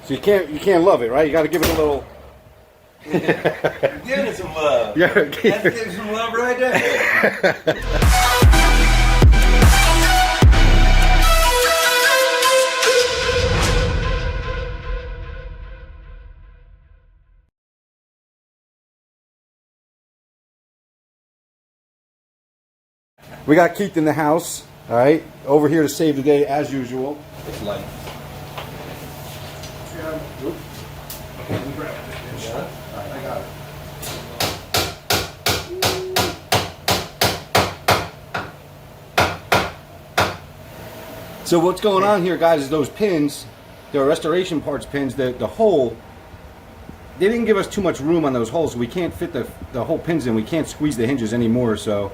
So you can't love it, right? You got to give it a little. You're giving it some love. Yeah, That's giving some love right there. We got Keith in the house, all right, over here to save the day as usual. It's light. Okay, let me grab it. Yeah. All right, I got it. So what's going on here, guys, is those pins, the restoration parts pins, the hole, they didn't give us too much room on those holes, so we can't fit the whole pins in. We can't squeeze the hinges anymore, so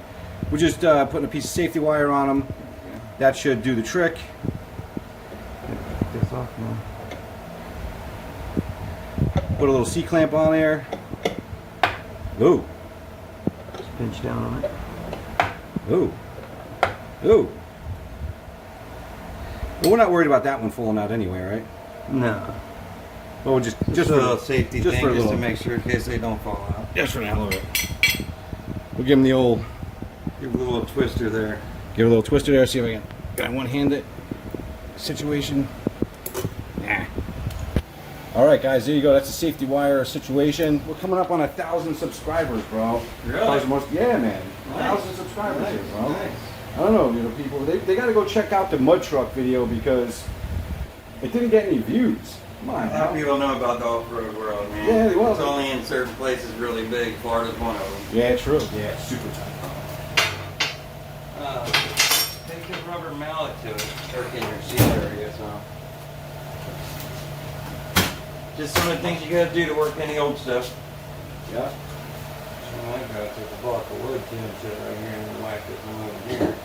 we're just putting a piece of safety wire on them. That should do the trick. Get this off now. Put a little C-clamp on there. Ooh. Just pinch down on it. Ooh. Ooh. Well, we're not worried about that one falling out anyway, right? No. Well, we'll just a for little safety just thing, for a just little, to make sure in case they don't fall out. just for the hell of it. We'll give them the old. Give it a little twister there. Give it a little twister there. See if I can one-hand it situation. Nah. All right, guys, there you go. That's a safety wire situation. We're coming up on 1,000 subscribers, bro. Really? Yeah, man. Nice. 1,000 subscribers Nice. here, bro. Nice. I don't know, people. They got to go check out the mud truck video because it didn't get any views. Come on, A lot of people know about the off-road world, man. Yeah, well, it's only in certain places really big. Florida's one of them. Yeah, true. Yeah, it's super tight. Take the rubber mallet to it, work in your seat area, so. Just some of the things you gotta do to work any old stuff. Yeah. So I gotta take a block of wood too and sit right here and then whack this one over here.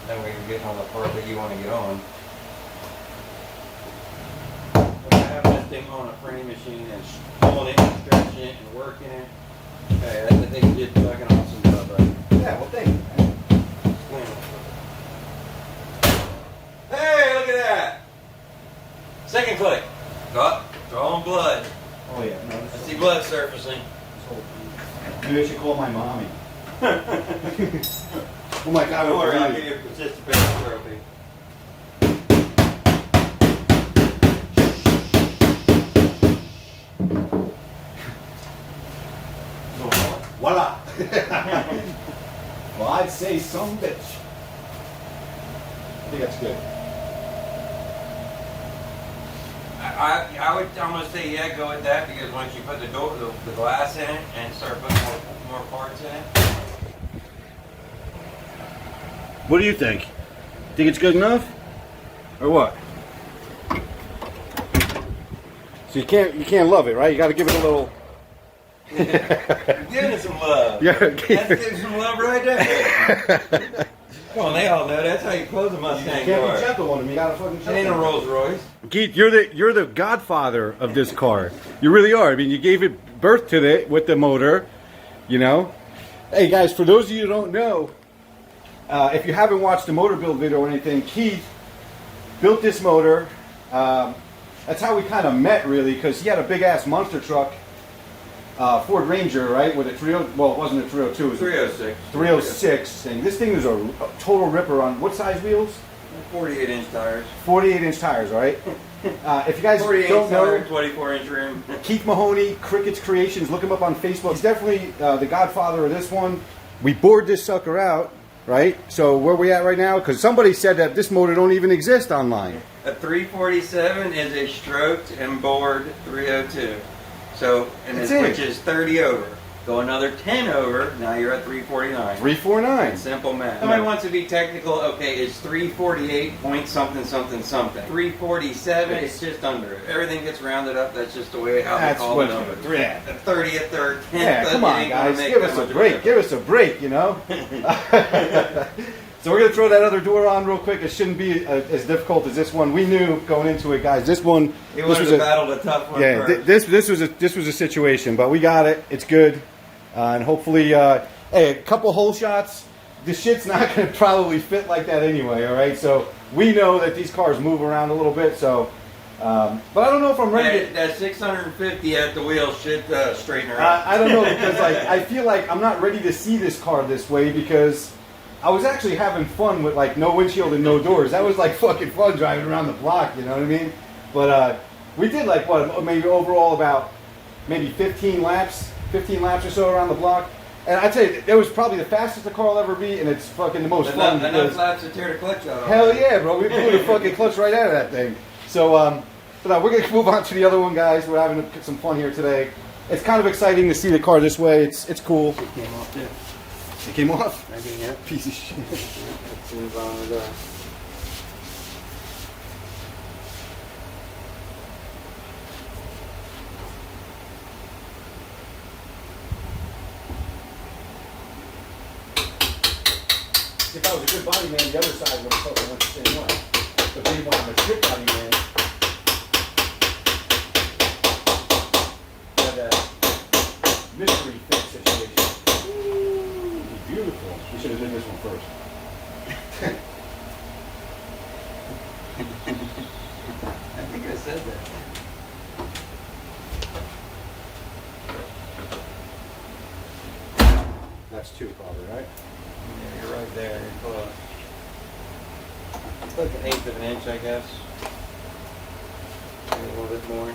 That way you're getting on the part that you want to get on. But having this thing on a frame machine and pulling it and stretching it and working it. Hey, I think you did a fucking awesome job, right? Yeah, well, thank you, man. Hey, look at that! Second click. Oh, drawing blood. Oh, yeah. No, I see blood surfacing. Maybe I should call my mommy. Oh, my God. Don't worry, I'll give you a participation trophy. Voila. Well, I'd say some bitch. I think that's good. I would almost say yeah, go with that because once you put the glass in it and start putting more parts in it. What do you think? Think it's good enough? Or what? So you can't love it, right? You got to give it a little. You're giving it some love. Yeah. That's giving some love right there. Come on, they all know that's how you close a Mustang You can't car. be gentle on him. You got to fucking. It ain't a Rolls Royce. Keith, you're the godfather of this car. You really are. I mean, you gave it birth to it with the motor. You know. Hey guys, for those of you who don't know, if you haven't watched the motor build video or anything, Keith built this motor. That's how we kind of met, really, because he had a big ass monster truck, Ford Ranger, right, with a 30. Well, it wasn't a 302. It was 306. 306. And this thing was a total ripper on what size wheels? 48-inch tires. 48-inch tires, all right? If you guys 48 don't know, tire, 24-inch rim. Keith Mahoney, Cricket's Creations, look him up on Facebook. He's definitely the godfather of this one. We bored this sucker out, right? So where we at right now? Because somebody said that this motor don't even exist online. A 347 is a stroked and bored 302. So, which is 30 over. Go another 10 over, now you're at 349. 349. Simple math. Somebody wants to be technical, okay, it's 348 point something something something. 347, it's just under it. Everything gets rounded up, that's just the way how they call the numbers. Yeah. The 30th or 10th. Yeah, come on, guys. Give us a break. Give us a break, you know? So we're going to throw that other door on real quick. It shouldn't be as difficult as this one. We knew going into it, guys. This one... It was a battle, the tough one first. This was a situation, but we got it. It's good. And hopefully, hey, a couple hole shots. the shit's not going to probably fit like that anyway, all right? So we know that these cars move around a little bit, so, but I don't know if I'm ready to... That 650 at the wheel should straighten her out. I don't know, because like, I feel like I'm not ready to see this car this way, because I was actually having fun with like no windshield and no doors. That was like fucking fun driving around the block, you know what I mean? But we did like, what, maybe overall about maybe 15 laps or so around the block. And I tell you, it was probably the fastest the car will ever be, and it's fucking the most fun. Enough laps to tear the clutch out. Hell yeah, bro. We blew the fucking clutch right out of that thing. So, but we're going to move on to the other one, guys. We're having some fun here today. It's kind of exciting to see the car this way. It's cool. It came off, too. It came off? I mean, yeah. Piece of shit. Let's move on with that. If I was a good body man, the other side would have totally went the same way. But then when I'm a shit body man, that mystery fix situation. Ooh, beautiful. We should have done this one first. I think I said that. That's two, probably, right? Yeah, you're right there. You're close. It's like an eighth of an inch, I guess. Maybe a little bit more.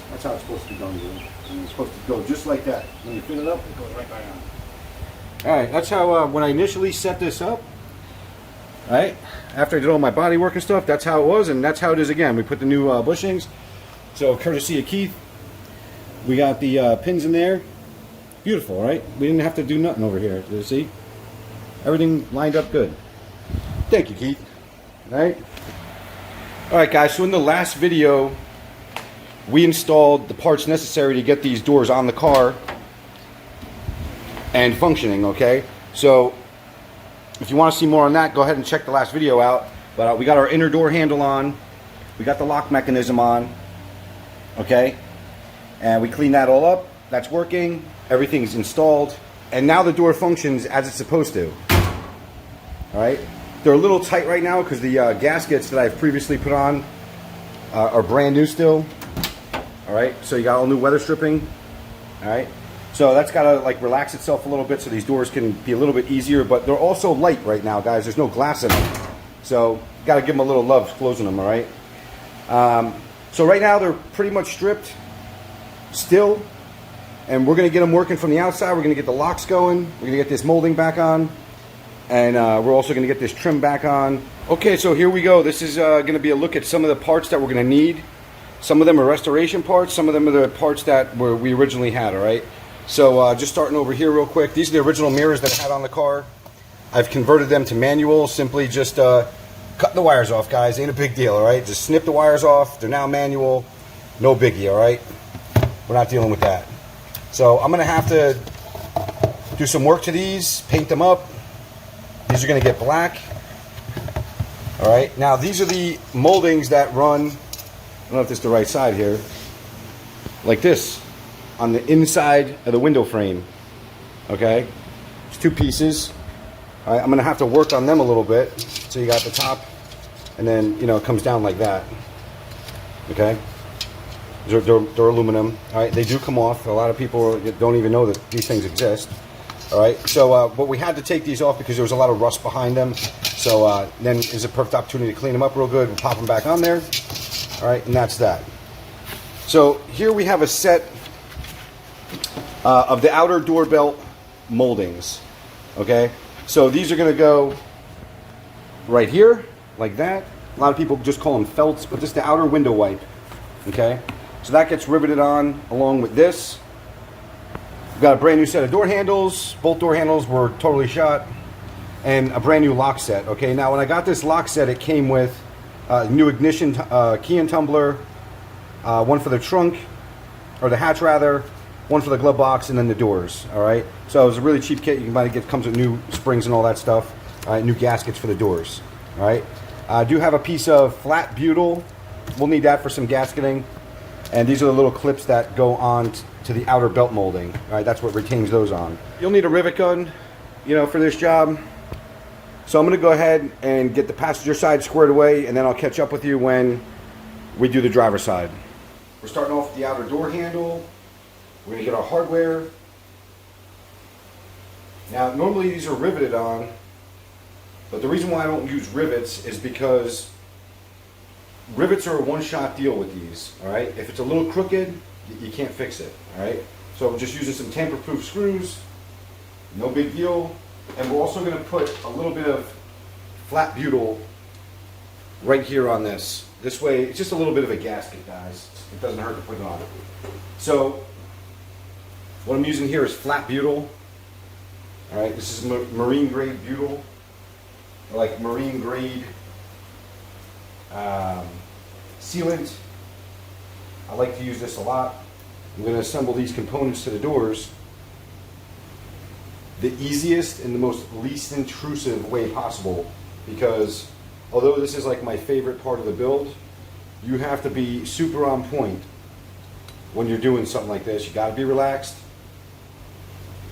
That's how it's supposed to be done, dude. And it's supposed to go just like that. When you fill it up, it goes right back on. Alright, that's how, when I initially set this up, alright, after I did all my body work and stuff, that's how it was, and that's how it is again. We put the new bushings. So, courtesy of Keith, we got the pins in there. Beautiful, right? We didn't have to do nothing over here. You see? Everything lined up good. Thank you, Keith. Alright? Alright, guys, so in the last video, we installed the parts necessary to get these doors on the car and functioning, okay? So, if you want to see more on that, go ahead and check the last video out. But we got our inner door handle on. We got the lock mechanism on. Okay? And we cleaned that all up. That's working. Everything's installed. And now the door functions as it's supposed to. Alright? They're a little tight right now because the gaskets that I've previously put on are brand new still. Alright? So you got all new weather stripping. Alright? So that's got to like relax itself a little bit so these doors can be a little bit easier, but they're also light right now, guys. There's no glass in them. So got to give them a little love closing them, all right? So right now they're pretty much stripped still, and we're going to get them working from the outside. We're going to get the locks going. We're going to get this molding back on, and we're also going to get this trim back on. Okay, so here we go. This is going to be a look at some of the parts that we're going to need. Some of them are restoration parts. Some of them are the parts that we originally had, all right? So just starting over here real quick, these are the original mirrors that I had on the car. I've converted them to manual, simply just cut the wires off, guys. Ain't a big deal, all right? Just snip the wires off. They're now manual. No biggie, all right? We're not dealing with that. So I'm going to have to do some work to these, paint them up. These are going to get black. All right? Now, these are the moldings that run, I don't know if this is the right side here, like this. On the inside of the window frame, okay? It's two pieces. All right, I'm gonna have to work on them a little bit. So you got the top, and then, you know, it comes down like that, okay? They're aluminum, all right? They do come off. A lot of people don't even know that these things exist, all right? So, but we had to take these off because there was a lot of rust behind them. So then is a perfect opportunity to clean them up real good. We'll pop them back on there, all right? And that's that. So here we have a set of the outer door belt moldings, okay? So these are going to go right here, like that. A lot of people just call them felts, but this is the outer window wipe, okay? So that gets riveted on along with this. We've got a brand new set of door handles. Both door handles were totally shot. And a brand new lock set, okay? Now, when I got this lock set, it came with new ignition key and tumbler, one for the trunk, or the hatch rather, one for the glove box, and then the doors, all right? So it was a really cheap kit. You can buy it, comes with new springs and all that stuff, all right? New gaskets for the doors, all right? I do have a piece of flat butyl. We'll need that for some gasketing. And these are the little clips that go on to the outer belt molding. All right, that's what retains those on. You'll need a rivet gun, you know, for this job. So I'm going to go ahead and get the passenger side squared away, and then I'll catch up with you when we do the driver's side. We're starting off with the outer door handle. We're going to get our hardware. Now, normally these are riveted on, but the reason why I don't use rivets is because rivets are a one-shot deal with these, all right? If it's a little crooked, you can't fix it, all right? So I'm just using some tamper-proof screws, no big deal. And we're also going to put a little bit of flat butyl right here on this. This way, it's just a little bit of a gasket, guys. It doesn't hurt to put it on. So what I'm using here is flat butyl. All right, this is marine grade butyl, like marine grade sealant. I like to use this a lot. I'm going to assemble these components to the doors the easiest and the most least intrusive way possible, because although this is like my favorite part of the build, you have to be super on point when you're doing something like this. You got to be relaxed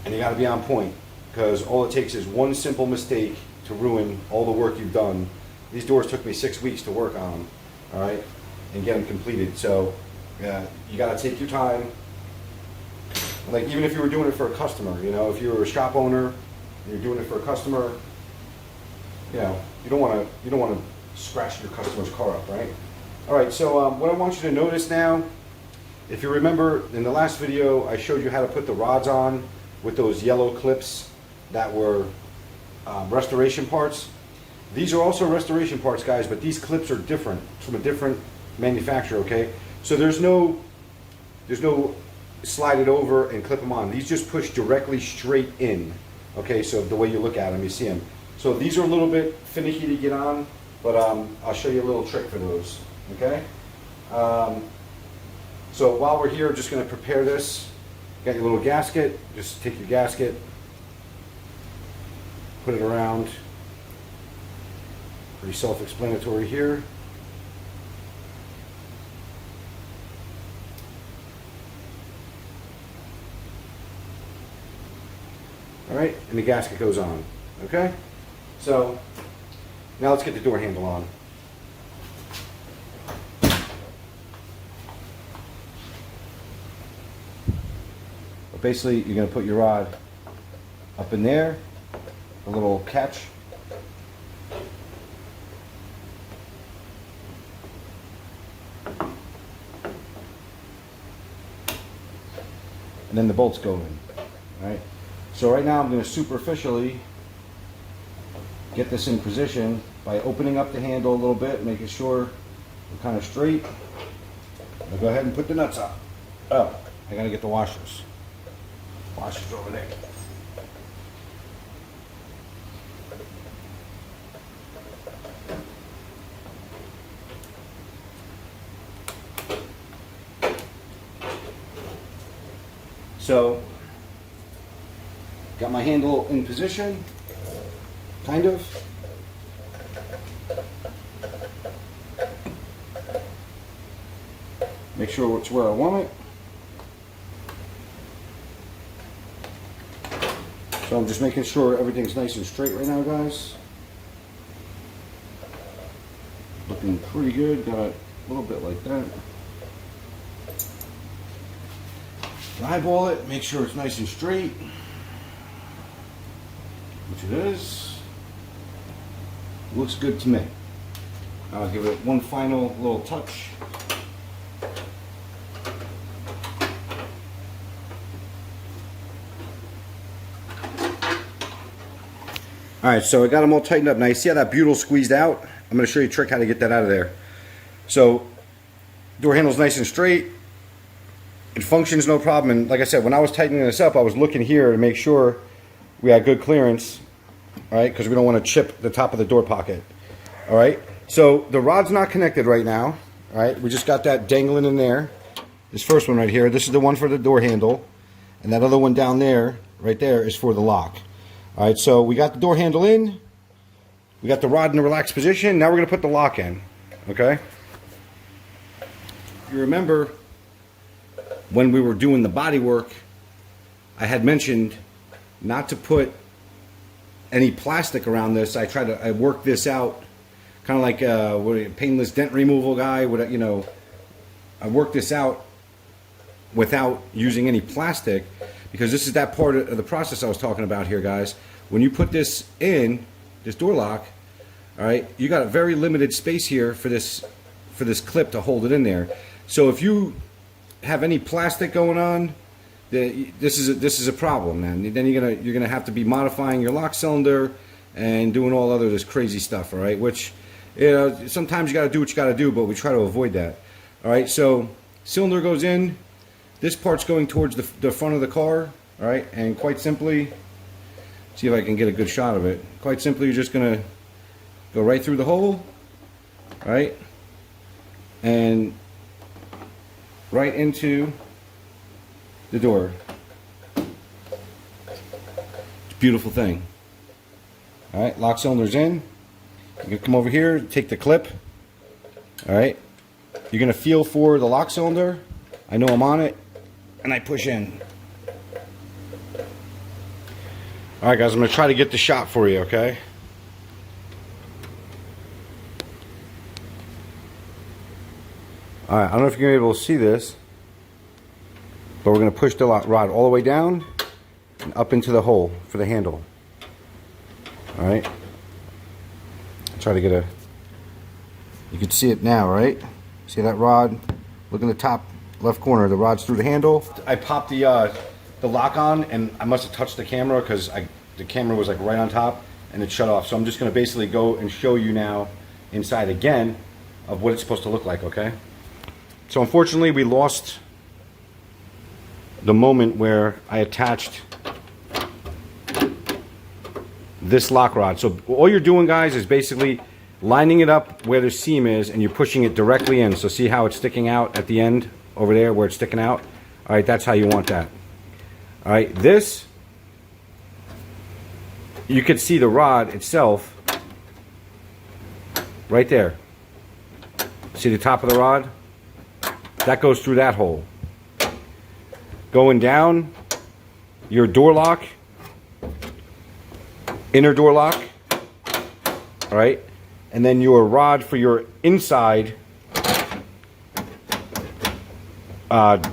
and you got to be on point, because all it takes is one simple mistake to ruin all the work you've done. These doors took me 6 weeks to work on them, all right, and get them completed. So you got to take your time. Like, even if you were doing it for a customer, you know, if you were a shop owner and you're doing it for a customer, you know, you don't want to scratch your customer's car up, right? All right, so what I want you to notice now, if you remember in the last video, I showed you how to put the rods on with those yellow clips that were restoration parts. These are also restoration parts, guys, but these clips are different, from a different manufacturer, okay? So there's no slide it over and clip them on. These just push directly straight in. Okay, so the way you look at them, you see them. So these are a little bit finicky to get on, but I'll show you a little trick for those. Okay. So while we're here, just going to prepare this. Got your little gasket. Just take your gasket, put it around. Pretty self-explanatory here. All right, and the gasket goes on, okay? So, now let's get the door handle on. But basically, you're gonna put your rod up in there, a little catch. And then the bolts go in, all right? So right now I'm going to superficially get this in position by opening up the handle a little bit, making sure we're kind of straight. I'll go ahead and put the nuts up. Oh, I got to get the washers. Washers over there. So, got my handle in position, kind of. Make sure it's where I want it. So I'm just making sure everything's nice and straight right now, guys. Looking pretty good, got it a little bit like that. Eyeball it, make sure it's nice and straight. Which it is. Looks good to me. I'll give it one final little touch. Alright, so I got them all tightened up nice. See how that butyl squeezed out? I'm going to show you a trick how to get that out of there. So, door handle's nice and straight. It functions no problem. And like I said, when I was tightening this up, I was looking here to make sure we had good clearance. Alright, because we don't want to chip the top of the door pocket. Alright, so the rod's not connected right now. Alright, we just got that dangling in there. This first one right here, this is the one for the door handle. And that other one down there, right there, is for the lock. Alright, so we got the door handle in. We got the rod in the relaxed position. Now we're going to put the lock in. Okay? You remember when we were doing the body work, I had mentioned not to put any plastic around this. I worked this out kind of like a painless dent removal guy. I worked this out without using any plastic, because this is that part of the process I was talking about here, guys. When you put this in, this door lock, all right, you got a very limited space here for this clip to hold it in there. So if you have any plastic going on, this is a problem, man. Then you're gonna have to be modifying your lock cylinder and doing all other this crazy stuff, all right? Which, sometimes you got to do what you got to do, but we try to avoid that. All right, so cylinder goes in. This part's going towards the front of the car, all right? And quite simply, see if I can get a good shot of it. Quite simply, you're just gonna go right through the hole, right? And right into the door. It's a beautiful thing. All right, lock cylinder's in. You're gonna come over here, take the clip. All right, you're gonna feel for the lock cylinder. I know I'm on it, and I push in. All right, guys, I'm gonna try to get the shot for you, okay? All right, I don't know if you're gonna be able to see this, but we're gonna push the rod all the way down and up into the hole for the handle. All right. Try to get you can see it now, right? See that rod? Look in the top left corner. The rod's through the handle. I popped the lock on, and I must have touched the camera because the camera was like right on top, and it shut off. So I'm just gonna basically go and show you now inside again of what it's supposed to look like, okay? So unfortunately, we lost the moment where I attached this lock rod. So all you're doing, guys, is basically lining it up where the seam is, and you're pushing it directly in. So see how it's sticking out at the end over there where it's sticking out? All right, that's how you want that. All right, this, you could see the rod itself right there. See the top of the rod? That goes through that hole. Going down, your door lock, inner door lock, all right, and then your rod for your inside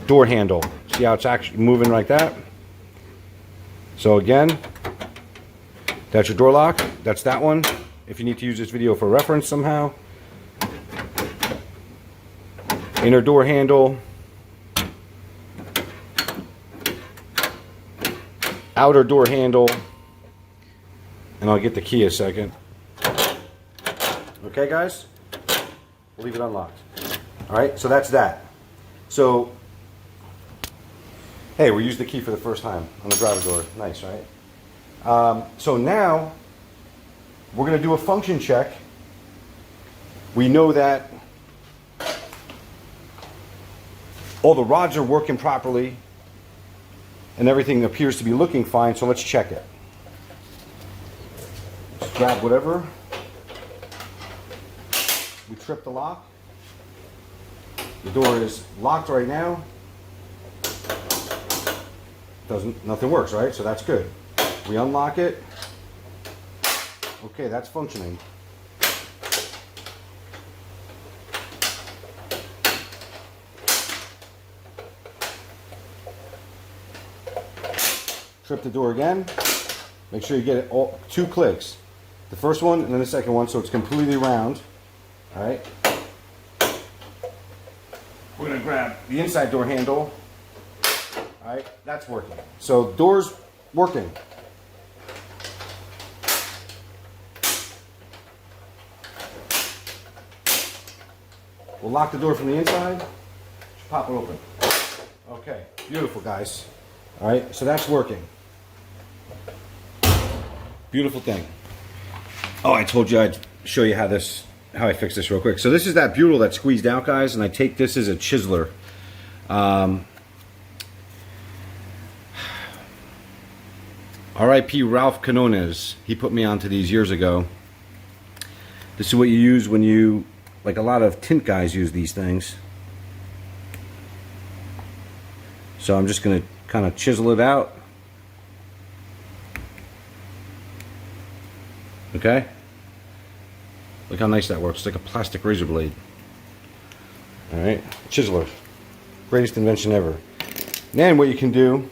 door handle. See how it's actually moving like that? So again, that's your door lock. That's that one. If you need to use this video for reference somehow. Inner door handle. Outer door handle. And I'll get the key a second. Okay, guys? We'll leave it unlocked. All right, so that's that. So, hey, we used the key for the first time on the driver door. Nice, right? So now, we're going to do a function check. We know that all the rods are working properly and everything appears to be looking fine, so let's check it. Let's grab whatever. We trip the lock. The door is locked right now. Nothing works, right? So that's good. We unlock it. Okay, that's functioning. Trip the door again. Make sure you get it all 2 clicks. The first one and then the second one, so it's completely round. All right. We're gonna grab the inside door handle. All right, that's working. So door's working. We'll lock the door from the inside. Just pop it open. Okay, beautiful, guys. All right, so that's working. Beautiful thing. Oh, I told you I'd show you how I fix this real quick. So this is that butyl that squeezed out, guys, and I take this as a chiseler. R.I.P. Ralph Canones. He put me onto these years ago. This is what you use when you, like a lot of tint guys use these things. So I'm just going to kind of chisel it out. Okay? Look how nice that works. It's like a plastic razor blade. Alright, chiseler. Greatest invention ever. Then what you can do,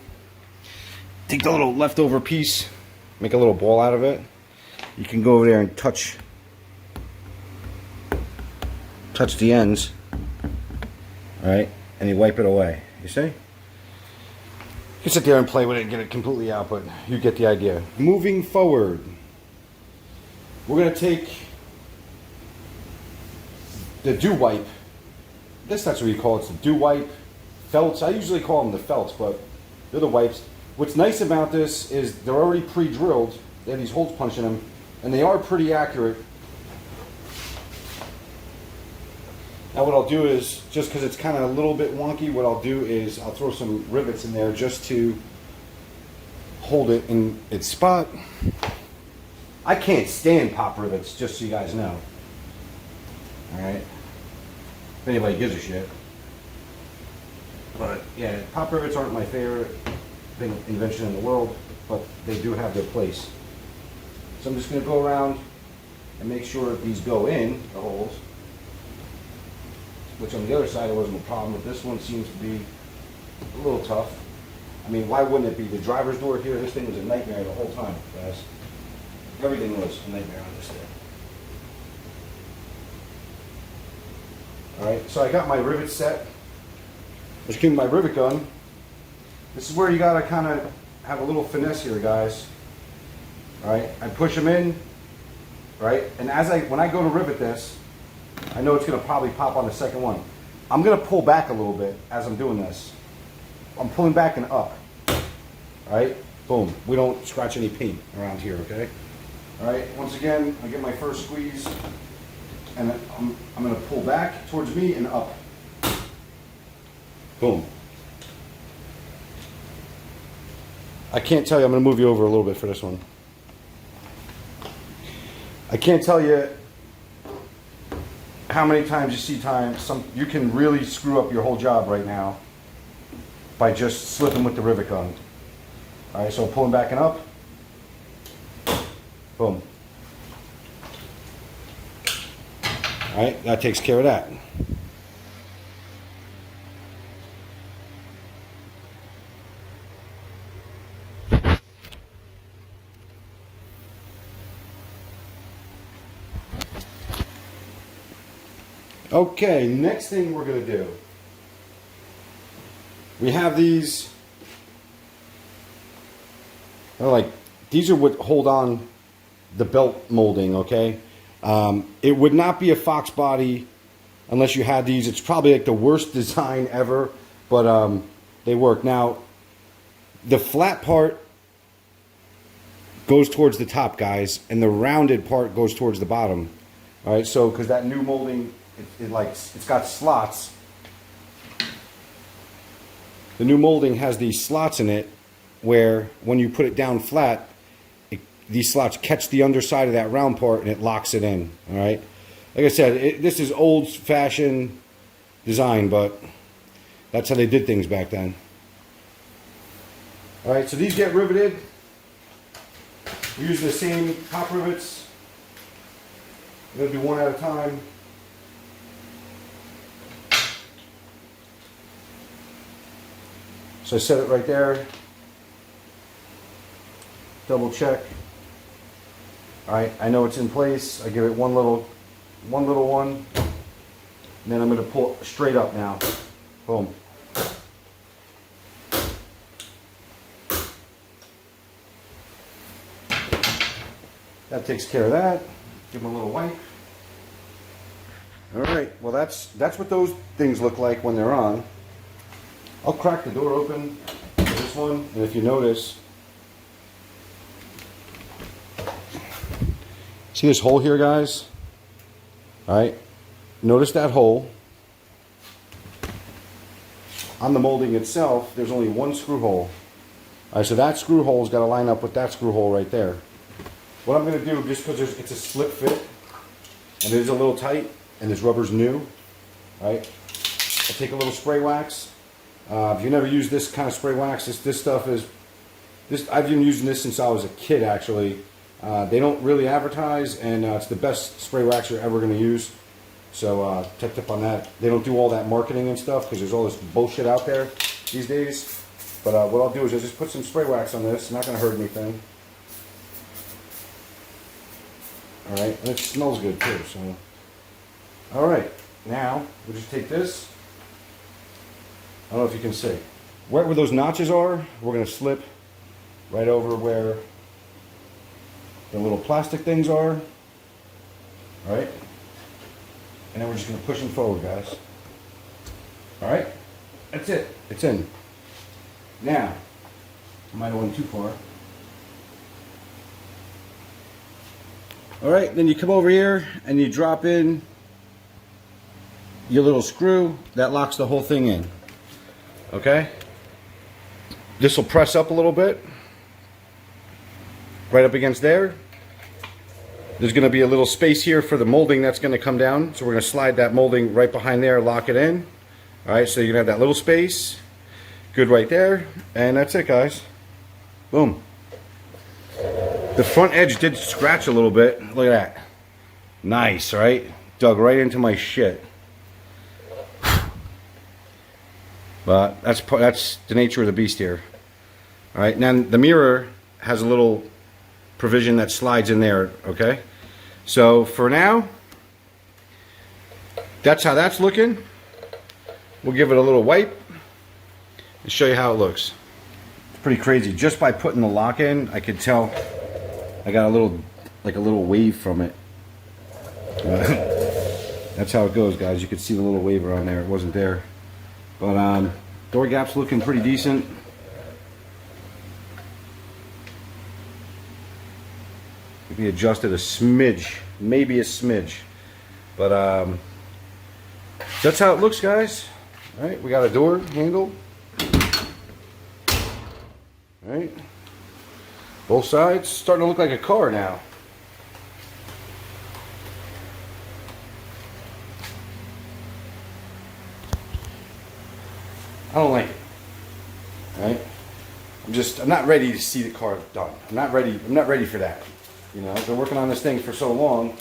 take the little leftover piece, make a little ball out of it. You can go over there and touch the ends. Alright, and you wipe it away. You see? You can sit there and play with it and get it completely out, but you get the idea. Moving forward, we're going to take the dew wipe. I guess that's what you call it. It's the dew wipe. Felts. I usually call them the felts, but they're the wipes. What's nice about this is they're already pre-drilled. They have these holes punched in them, and they are pretty accurate. Now what I'll do is, just because it's kind of a little bit wonky, what I'll do is I'll throw some rivets in there just to hold it in its spot. I can't stand pop rivets, just so you guys know. Alright? If anybody gives a shit. But yeah, pop rivets aren't my favorite invention in the world, but they do have their place. So I'm just going to go around and make sure that these go in the holes. Which on the other side there wasn't a problem, but this one seems to be a little tough. I mean, why wouldn't it be? The driver's door here, this thing was a nightmare the whole time, guys. Everything was a nightmare on this thing. Alright, so I got my rivet set. Let's keep my rivet gun. This is where you gotta kind of have a little finesse here, guys. Alright, I push them in, right? And when I go to rivet this, I know it's gonna probably pop on the second one. I'm gonna pull back a little bit as I'm doing this. I'm pulling back and up. Alright, boom. We don't scratch any paint around here, okay? Alright, once again, I get my first squeeze, and I'm gonna pull back towards me and up. Boom. I can't tell you, I'm going to move you over a little bit for this one. I can't tell you how many times you can really screw up your whole job right now by just slipping with the rivet gun. Alright, so pulling back and up. Boom. Alright, that takes care of that. Okay, next thing we're going to do. We have these, these are what hold on the belt molding, okay? It would not be a Fox body unless you had these. It's probably like the worst design ever, but they work. Now, the flat part goes towards the top, guys, and the rounded part goes towards the bottom. All right, so because that new molding, it's got slots. The new molding has these slots in it where when you put it down flat, these slots catch the underside of that round part and it locks it in. All right, like I said, this is old-fashioned design, but that's how they did things back then. All right, so these get riveted. We use the same top rivets. We're gonna do one at a time. So I set it right there. Double check. All right, I know it's in place. I give it one little one, and then I'm going to pull it straight up now. Boom. That takes care of that. Give them a little wipe. All right. Well, that's what those things look like when they're on. I'll crack the door open for this one, and if you notice, see this hole here, guys? All right. Notice that hole. On the molding itself, there's only one screw hole. All right, so that screw hole's got to line up with that screw hole right there. What I'm going to do, just because it's a slip fit, and it is a little tight, and this rubber's new, right? I'll take a little spray wax. If you never used this kind of spray wax, this stuff is, I've been using this since I was a kid, actually. They don't really advertise, and it's the best spray wax you're ever going to use. So tip on that. They don't do all that marketing and stuff because there's all this bullshit out there these days. But what I'll do is I'll just put some spray wax on this. It's not going to hurt anything. Alright, and it smells good too. So, alright, now we'll just take this. I don't know if you can see. Right where those notches are, we're going to slip right over where the little plastic things are. Alright? And then we're just going to push them forward, guys. Alright? That's it. It's in. Now, I might have went too far. Alright, then you come over here and you drop in your little screw that locks the whole thing in. Okay? This will press up a little bit. Right up against there. There's going to be a little space here for the molding that's going to come down. So we're going to slide that molding right behind there, lock it in. Alright, so you're going to have that little space. Good right there. And that's it, guys. Boom. The front edge did scratch a little bit. Look at that. Nice, right? Dug right into my shit. But that's the nature of the beast here. Alright, now the mirror has a little provision that slides in there, okay? So for now, that's how that's looking. We'll give it a little wipe and show you how it looks. It's pretty crazy. Just by putting the lock in, I could tell I got a little wave from it. That's how it goes, guys. You could see the little wave around there. It wasn't there. But door gap's looking pretty decent. Be adjusted a smidge, maybe a smidge, but that's how it looks, guys. All right, we got a door handle. All right, both sides starting to look like a car now. I don't like it. All right, I'm not ready to see the car done. I'm not ready for that. You know, I've been working on this thing for so long,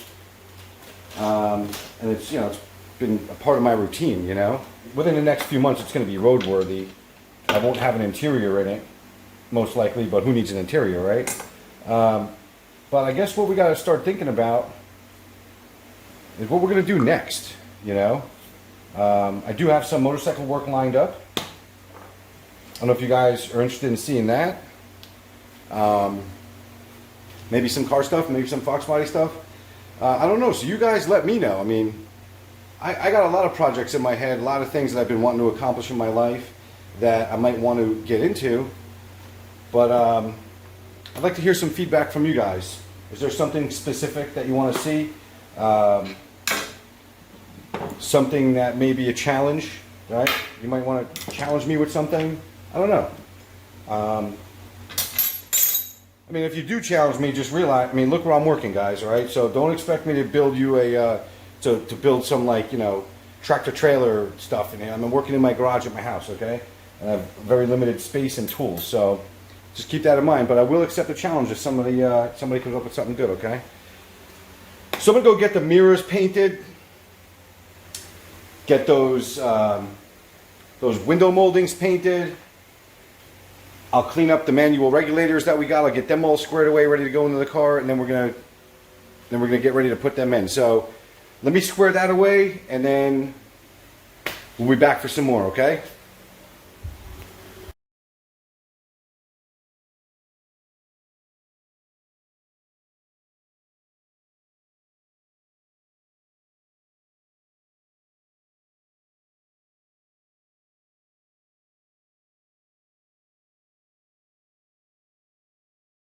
and it's been a part of my routine. You know, within the next few months, it's going to be roadworthy. I won't have an interior in it, most likely, but who needs an interior, right? But I guess what we got to start thinking about is what we're going to do next. You know, I do have some motorcycle work lined up. I don't know if you guys are interested in seeing that. Maybe some car stuff, maybe some FOXBODY stuff. I don't know, so you guys let me know. I mean, I got a lot of projects in my head, a lot of things that I've been wanting to accomplish in my life that I might want to get into. But I'd like to hear some feedback from you guys. Is there something specific that you want to see? Something that may be a challenge, right? You might want to challenge me with something. I don't know. I mean, if you do challenge me, just realize, I mean, look where I'm working, guys, all right? So don't expect me to build you to build some, like, you know, tractor trailer stuff in here. I'm working in my garage at my house, okay? And I have very limited space and tools, so just keep that in mind. But I will accept a challenge if somebody comes up with something good, okay? So I'm going to go get the mirrors painted, get those window moldings painted. I'll clean up the manual regulators that we got. I'll get them all squared away, ready to go into the car, and then we're gonna get ready to put them in. So let me square that away, and then we'll be back for some more, okay?